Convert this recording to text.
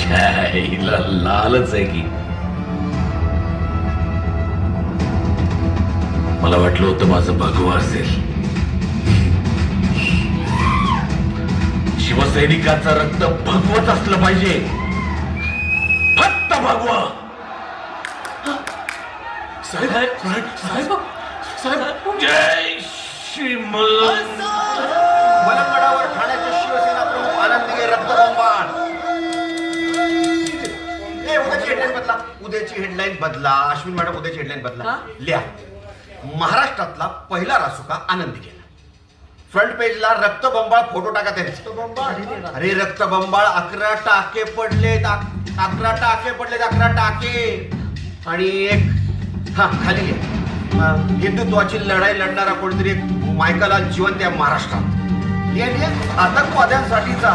हिला लालच आहे की. मला वाटलं होतं माझं भगवा असेल. शिवसैनिकाचं रक्त भगवत असलं पाहिजे, फक्त भगवा. साहेब साहेब साहेब साहेब, जय श्रीमंत. मलंगडावर ठाण्याचे शिवसेना प्रमुख आनंद दिघे रक्तबंबाळ. उद्याची हेडलाईन बदला, उद्याची हेडलाईन बदला. अश्विन मॅडम, उद्याची हेडलाईन बदला. लिहा, महाराष्ट्रातला पहिला रासुका आनंद दिघे. फ्रंट पेजला रक्तबंबाळ फोटो टाका त्यांचे. अरे रक्तबंबाळ 11 टाके पडलेत, 11 टाके पडलेत, 11 टाके. आणि एक खाली लिहा, हिंदुत्वाची लढाई लढणारा कोणतरी एक मायकल जिवंत या महाराष्ट्रात. आतंकवाद्यांसाठीचा